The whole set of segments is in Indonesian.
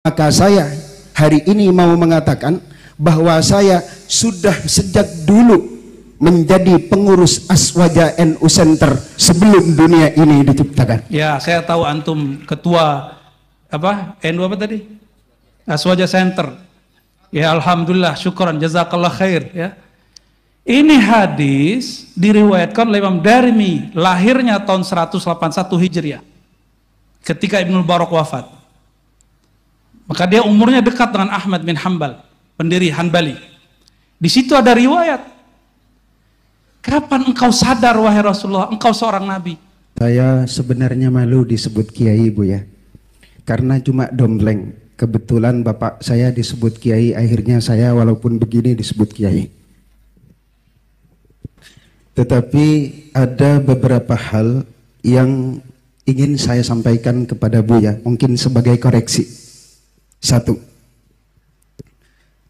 Maka saya hari ini mau mengatakan bahwa saya sudah sejak dulu menjadi pengurus Aswaja NU Center sebelum dunia ini diciptakan. Ya, saya tahu antum ketua NU apa tadi? Aswaja Center. Ya, alhamdulillah, syukran, jazakallah khair ya. Ini hadis diriwayatkan oleh Imam Darimi, lahirnya tahun 181 Hijriah. Ketika Ibnu Barak wafat. Maka dia umurnya dekat dengan Ahmad bin Hanbal, pendiri Hanbali. Di situ ada riwayat. Kapan engkau sadar wahai Rasulullah, engkau seorang nabi? Saya sebenarnya malu disebut kiai, Bu ya. Karena cuma dombleng. Kebetulan bapak saya disebut kiai, akhirnya saya walaupun begini disebut kiai. Tetapi ada beberapa hal yang ingin saya sampaikan kepada Bu ya, mungkin sebagai koreksi. Satu,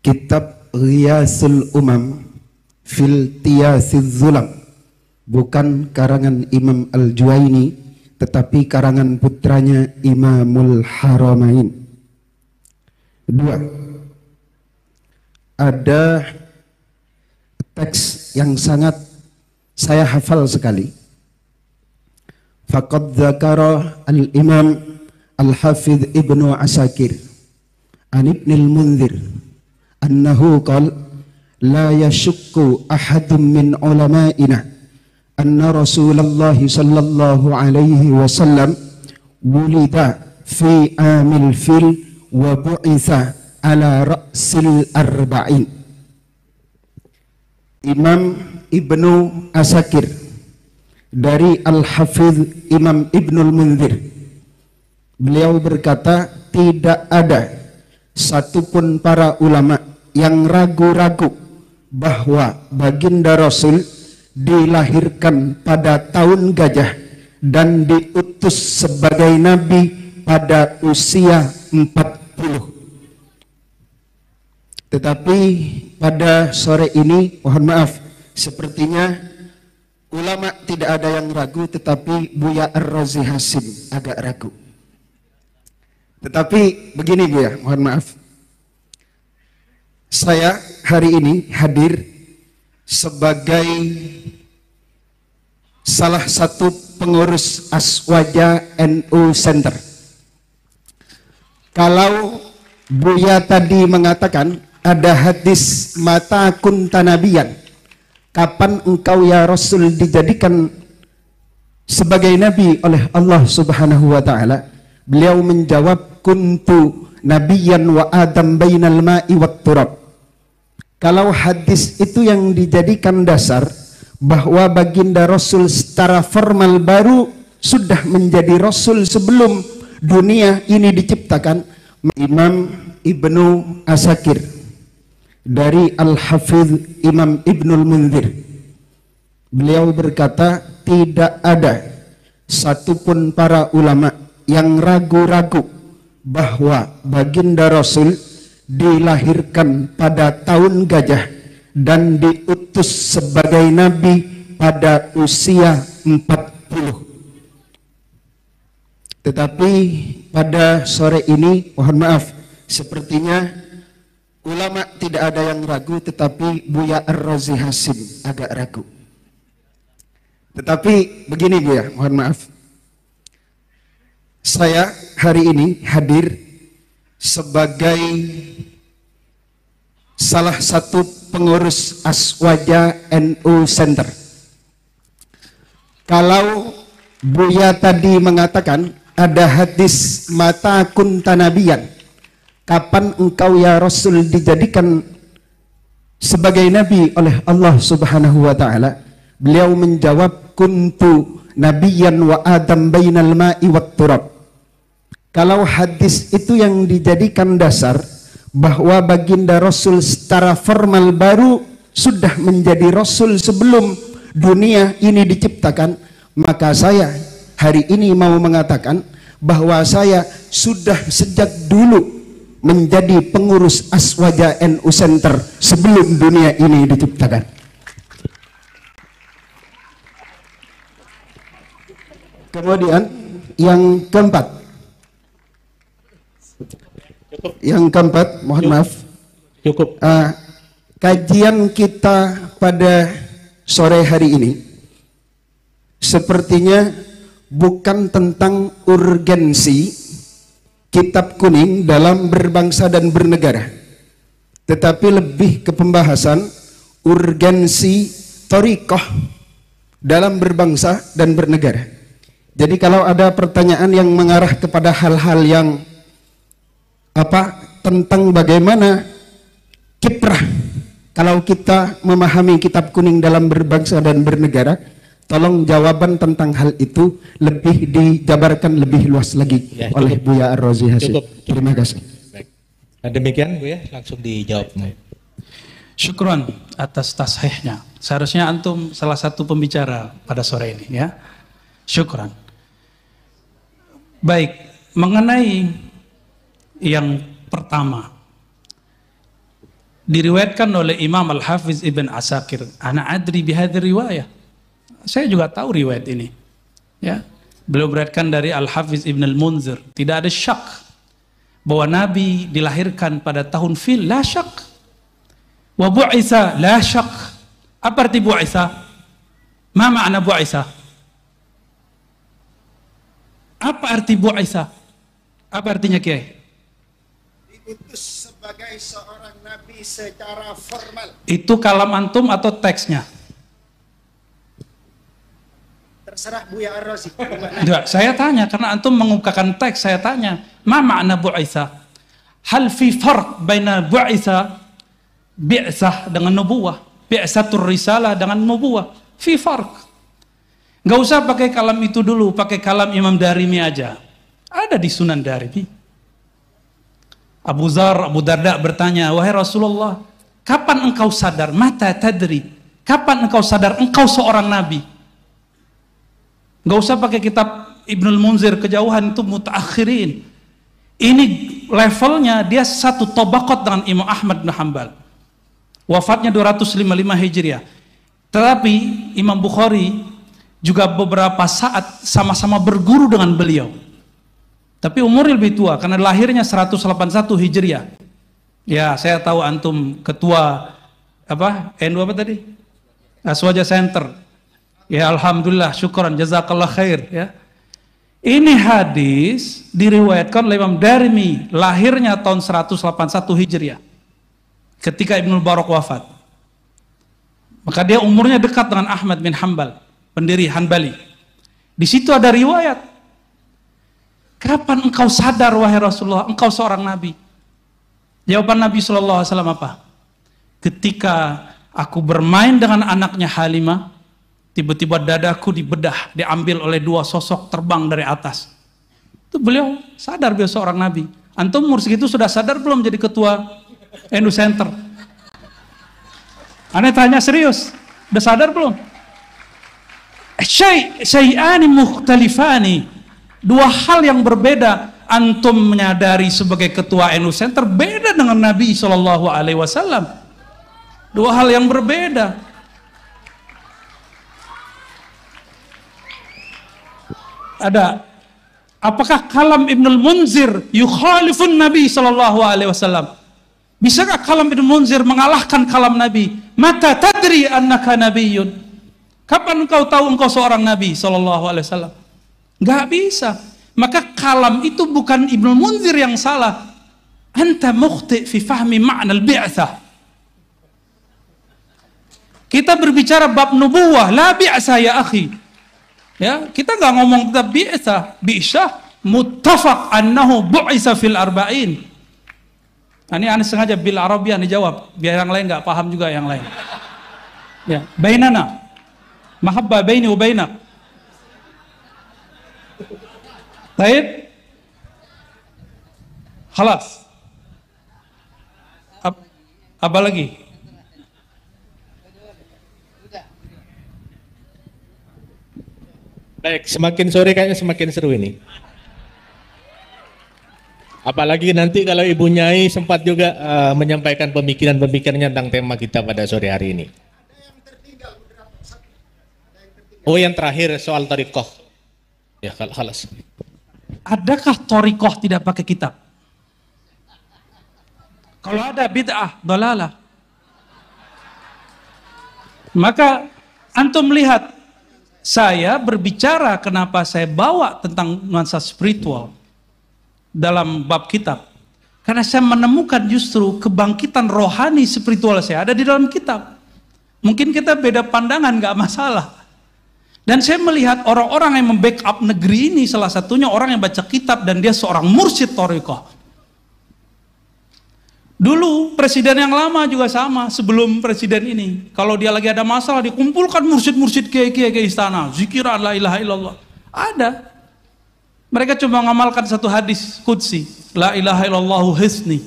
kitab Ghiyasul Umam fil Tiyasiz Zulam bukan karangan Imam Al-Juwaini, tetapi karangan putranya Imamul Haramain. Dua, ada teks yang sangat saya hafal sekali. Faqad dzakara al-Imam Al-Hafidh Ibnu Asakir an Ibnil Munzir annahu qala la yashukku ahadun min ulama'ina anna Rasulullah sallallahu alaihi wasallam wulida fi amil fil wa bu'itha ala ra'sil arba'in. Imam Ibnu Asakir dari Al-Hafidh Imam Ibnul Munzir, beliau berkata, tidak ada satupun para ulama yang ragu-ragu bahwa baginda Rasul dilahirkan pada tahun gajah dan diutus sebagai nabi pada usia 40. Tetapi pada sore ini, mohon maaf, sepertinya ulama tidak ada yang ragu, tetapi Buya Ar-Razi Hasim agak ragu. Tetapi begini Bu ya, mohon maaf. Saya hari ini hadir sebagai salah satu pengurus Aswaja NU Center. Kalau Buya tadi mengatakan ada hadis mata kunta nabiyan, kapan engkau ya Rasul dijadikan sebagai nabi oleh Allah Subhanahu wa taala? Beliau menjawab, kuntu nabiyan wa adam bainal ma'i wat turab. Kalau hadis itu yang dijadikan dasar bahwa baginda Rasul secara formal baru sudah menjadi Rasul sebelum dunia ini diciptakan, Imam Ibnu Asakir dari Al-Hafidh Imam Ibnul Munzir, beliau berkata, tidak ada satupun para ulama yang ragu-ragu bahwa baginda Rasul dilahirkan pada tahun gajah dan diutus sebagai nabi pada usia 40. Tetapi pada sore ini, mohon maaf, sepertinya ulama tidak ada yang ragu, tetapi Buya Ar-Razi Hasim agak ragu. Tetapi begini Bu ya, mohon maaf. Saya hari ini hadir sebagai salah satu pengurus Aswaja NU Center. Kalau Buya tadi mengatakan ada hadis mata kunta nabiyan, kapan engkau ya Rasul dijadikan sebagai nabi oleh Allah Subhanahu wa taala? Beliau menjawab, kuntu nabiyan wa adam bainal ma'i wat turab. Kalau hadis itu yang dijadikan dasar bahwa baginda Rasul secara formal baru sudah menjadi Rasul sebelum dunia ini diciptakan, maka saya hari ini mau mengatakan bahwa saya sudah sejak dulu menjadi pengurus Aswaja NU Center sebelum dunia ini diciptakan. Kemudian yang keempat, Cukup. Yang keempat, mohon maaf. Cukup. Kajian kita pada sore hari ini sepertinya bukan tentang urgensi kitab kuning dalam berbangsa dan bernegara, tetapi lebih ke pembahasan urgensi thariqah dalam berbangsa dan bernegara. Jadi kalau ada pertanyaan yang mengarah kepada hal-hal yang tentang bagaimana kiprah kalau kita memahami kitab kuning dalam berbangsa dan bernegara, tolong jawaban tentang hal itu lebih dijabarkan lebih luas lagi Ya, oleh Buya Ar-Razi Hasyim. Terima kasih. Baik. Nah, demikian Bu ya, langsung dijawab. Syukron atas tasihnya. Seharusnya antum salah satu pembicara pada sore ini ya. Syukron. Baik, mengenai yang pertama, diriwayatkan oleh Imam Al-Hafiz Ibn Asakir, ana adri bihadhi riwayah. Saya juga tahu riwayat ini. Ya. Beliau beriwayatkan dari Al-Hafiz Ibn Al-Munzir, tidak ada syak bahwa Nabi dilahirkan pada tahun fil, la syak. Wa bu'isa, la syak. Apa arti bu'isa? Ma makna bu'isa? Apa arti bu'isa? Apa artinya Kiai? Diutus sebagai seorang nabi secara formal. Itu kalam antum atau teksnya? Terserah Buya Ar-Razi. Enggak, saya tanya karena antum mengungkapkan teks, saya tanya, ma makna bu'isa? Hal fi farq baina bu'isa bi'sah dengan nubuwah, bi'satur risalah dengan nubuwah, fi farq. Enggak usah pakai kalam itu dulu, pakai kalam Imam Darimi aja. Ada di Sunan Darimi. Abu Darda bertanya, wahai Rasulullah, kapan engkau sadar? Mata tadri. Kapan engkau sadar engkau seorang nabi? Enggak usah pakai kitab Ibnul Munzir, kejauhan itu mutaakhirin. Ini levelnya dia satu tabaqat dengan Imam Ahmad bin Hanbal. Wafatnya 255 Hijriah. Tetapi Imam Bukhari juga beberapa saat sama-sama berguru dengan beliau. Tapi umurnya lebih tua karena lahirnya 181 Hijriah. Ya, saya tahu antum ketua NU apa tadi? Aswaja Center. Ya, alhamdulillah, syukran, jazakallah khair ya. Ini hadis diriwayatkan oleh Imam Darimi, lahirnya tahun 181 Hijriah. Ketika Ibnu Barak wafat. Maka dia umurnya dekat dengan Ahmad bin Hanbal, pendiri Hanbali. Di situ ada riwayat. Kapan engkau sadar wahai Rasulullah, engkau seorang nabi? Jawaban Nabi SAW apa? Ketika aku bermain dengan anaknya Halimah, tiba-tiba dadaku dibedah, diambil oleh dua sosok terbang dari atas. Itu beliau sadar beliau seorang nabi. Antum umur segitu sudah sadar belum jadi ketua NU Center? Aneh tanya serius, udah sadar belum? Syai'ani mukhtalifani. Dua hal yang berbeda. Antum menyadari sebagai ketua NU Center beda dengan Nabi SAW. Dua hal yang berbeda. Ada. Apakah kalam Ibnul Munzir yukhalifun Nabi SAW? Bisakah kalam Ibnul Munzir mengalahkan kalam Nabi? Mata tadri annaka nabiyyun. Kapan engkau tahu engkau seorang Nabi SAW? Gak bisa. Maka kalam itu bukan Ibnul Munzir yang salah. Anta mukhti fi fahmi ma'na al-bi'tsah. Kita berbicara bab nubuwah, la bi'tsah ya akhi. Ya, kita nggak ngomong tentang bi'tsah muttafaq annahu bu'isa fil arba'in. Ini aneh sengaja bil Arabian dijawab biar yang lain nggak paham juga yang lain. Ya, bainana mahabbah baini wa bainak. Baik. Khalas. Apa lagi? Baik, semakin sore kayaknya semakin seru ini. Apalagi nanti kalau Ibu Nyai sempat juga menyampaikan pemikiran-pemikirannya tentang tema kita pada sore hari ini. Oh, yang terakhir soal thariqah. Ya, khalas. Adakah thariqah tidak pakai kitab? Kalau ada bid'ah, dalalah. Maka antum lihat, saya berbicara kenapa saya bawa tentang nuansa spiritual dalam bab kitab. Karena saya menemukan justru kebangkitan rohani spiritual saya ada di dalam kitab. Mungkin kita beda pandangan, nggak masalah. Dan saya melihat orang-orang yang membackup negeri ini, salah satunya orang yang baca kitab dan dia seorang mursyid thariqah. Dulu presiden yang lama juga sama, sebelum presiden ini. Kalau dia lagi ada masalah, dikumpulkan mursyid-mursyid kiai-kiai ke istana. Zikiran la ilaha illallah. Ada. Mereka cuma ngamalkan satu hadis qudsi. La ilaha illallahu hisni.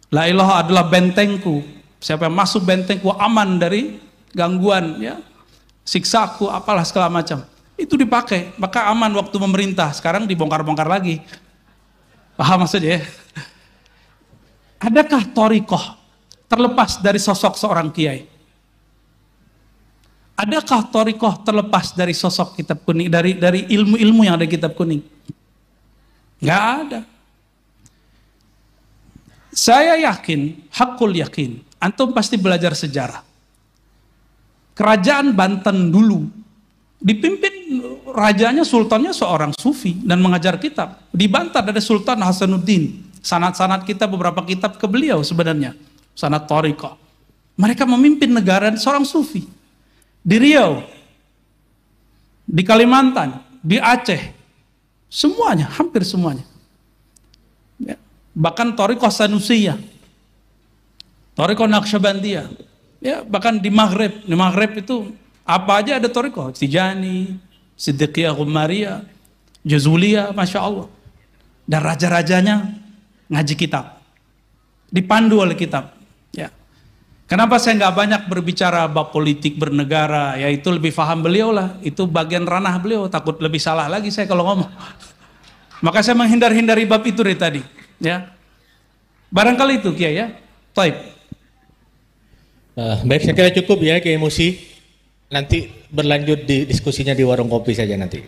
La ilaha adalah bentengku. Siapa yang masuk bentengku aman dari gangguan, ya, siksaku, apalah segala macam. Itu dipakai, maka aman waktu memerintah. Sekarang dibongkar-bongkar lagi. Paham maksudnya ya? Adakah thariqah terlepas dari sosok seorang kiai? Adakah thariqah terlepas dari sosok kitab kuning, dari ilmu-ilmu yang ada di kitab kuning? Nggak ada. Saya yakin, hakul yakin, antum pasti belajar sejarah. Kerajaan Banten dulu dipimpin rajanya, sultannya seorang sufi dan mengajar kitab. Di Banten ada Sultan Hasanuddin. Sanad-sanad kita, beberapa kitab ke beliau sebenarnya. Sanad thariqah. Mereka memimpin negara seorang sufi. Di Riau, di Kalimantan, di Aceh, semuanya, hampir semuanya. Ya. Bahkan thariqah Sanusiyah, thariqah Naqsyabandiyah. Ya, bahkan di Maghrib itu apa aja ada thariqah. Tijani, Siddiqiyah Ghumariyah, Jazuliyah, Masya Allah. Dan raja-rajanya ngaji kitab, dipandu oleh kitab. Ya. Kenapa saya nggak banyak berbicara bab politik bernegara? Ya itu lebih paham beliau lah. Itu bagian ranah beliau. Takut lebih salah lagi saya kalau ngomong. Maka saya menghindar-hindari bab itu dari tadi. Ya. Barangkali itu Kiai ya. Taib. Baik, saya kira cukup ya Kiai Musi. Nanti berlanjut di diskusinya di warung kopi saja nanti.